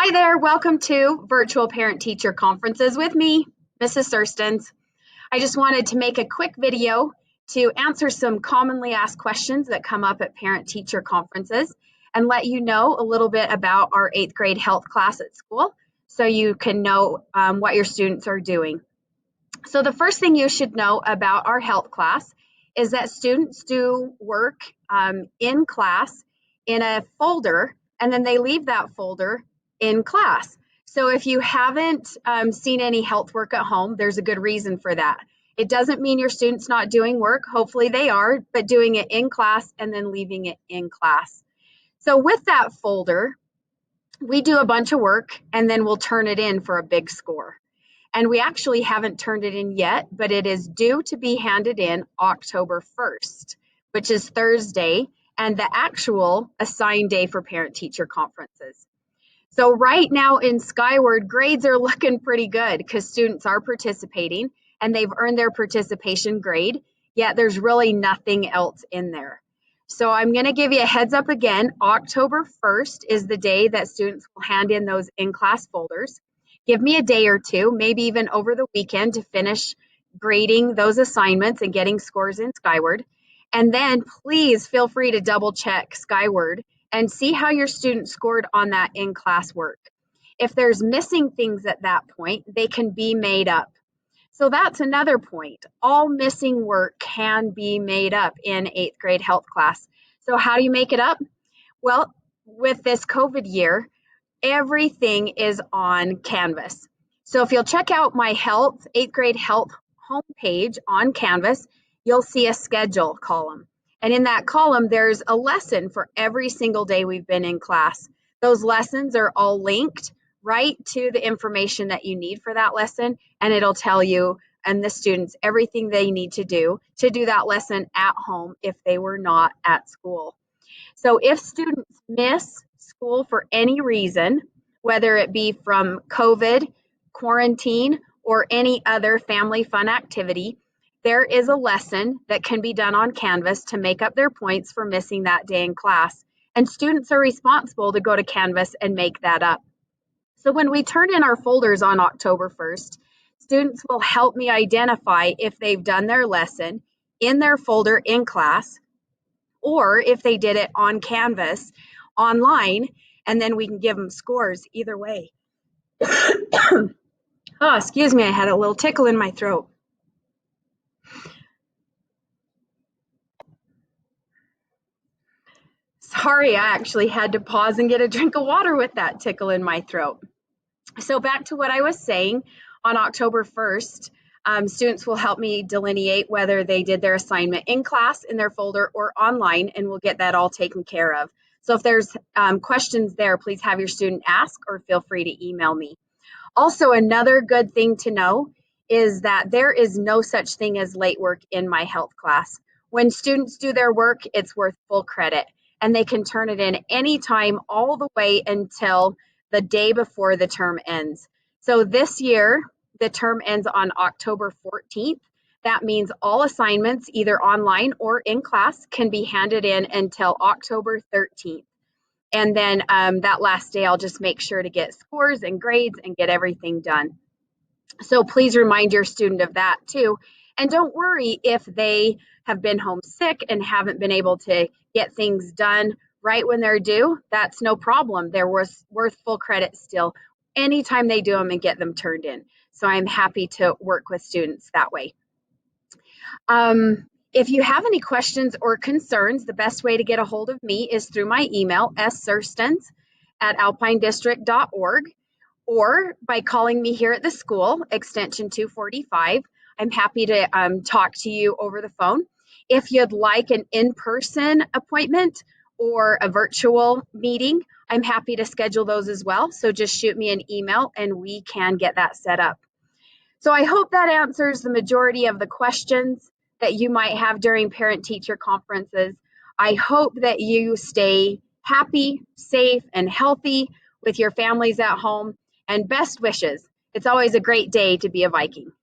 Hi there, welcome to Virtual Parent Teacher Conferences with me, Mrs. Sirstins. I just wanted to make a quick video to answer some commonly asked questions that come up at parent teacher conferences and let you know a little bit about our 8th grade health class at school so you can know what your students are doing. So the first thing you should know about our health class is that students do work in class in a folder, and then they leave that folder in class. So if you haven't seen any health work at home, there's a good reason for that. It doesn't mean your student's not doing work. Hopefully they are, but doing it in class and then leaving it in class. So with that folder, we do a bunch of work and then we'll turn it in for a big score. And we actually haven't turned it in yet, but it is due to be handed in October 1st, which is Thursday, and the actual assigned day for parent-teacher conferences. So right now in Skyward, grades are looking pretty good because students are participating and they've earned their participation grade, yet there's really nothing else in there. So I'm going to give you a heads up again. October 1st is the day that students will hand in those in-class folders. Give me a day or two, maybe even over the weekend, to finish grading those assignments and getting scores in Skyward. And then please feel free to double check Skyward and see how your student scored on that in-class work. If there's missing things at that point, they can be made up. So that's another point. All missing work can be made up in 8th grade health class. So how do you make it up? Well, with this COVID year, everything is on Canvas. So if you'll check out my 8th grade health homepage on Canvas, you'll see a schedule column. And in that column, there's a lesson for every single day we've been in class. Those lessons are all linked right to the information that you need for that lesson, and it'll tell you and the students everything they need to do that lesson at home if they were not at school. So if students miss school for any reason, whether it be from COVID, quarantine, or any other family fun activity, there is a lesson that can be done on Canvas to make up their points for missing that day in class. And students are responsible to go to Canvas and make that up. So when we turn in our folders on October 1st, students will help me identify if they've done their lesson in their folder in class, or if they did it on Canvas online, and then we can give them scores either way. Oh, excuse me, I had a little tickle in my throat. Sorry, I actually had to pause and get a drink of water with that tickle in my throat. So back to what I was saying, on October 1st, students will help me delineate whether they did their assignment in class, in their folder, or online, and we'll get that all taken care of. So if there's questions there, please have your student ask or feel free to email me. Also, another good thing to know is that there is no such thing as late work in my health class. When students do their work, it's worth full credit, and they can turn it in anytime all the way until the day before the term ends. So this year, the term ends on October 14th. That means all assignments, either online or in class, can be handed in until October 13th. And then that last day, I'll just make sure to get scores and grades and get everything done. So please remind your student of that too. And don't worry if they have been homesick and haven't been able to get things done right when they're due. That's no problem. They're worth full credit still anytime they do them and get them turned in. So I'm happy to work with students that way. If you have any questions or concerns, the best way to get a hold of me is through my email, sirstins@alpinedistrict.org, or by calling me here at the school, extension 245. I'm happy to talk to you over the phone. If you'd like an in-person appointment or a virtual meeting, I'm happy to schedule those as well. So just shoot me an email and we can get that set up. So I hope that answers the majority of the questions that you might have during parent-teacher conferences. I hope that you stay happy, safe, and healthy with your families at home, and best wishes. It's always a great day to be a Viking.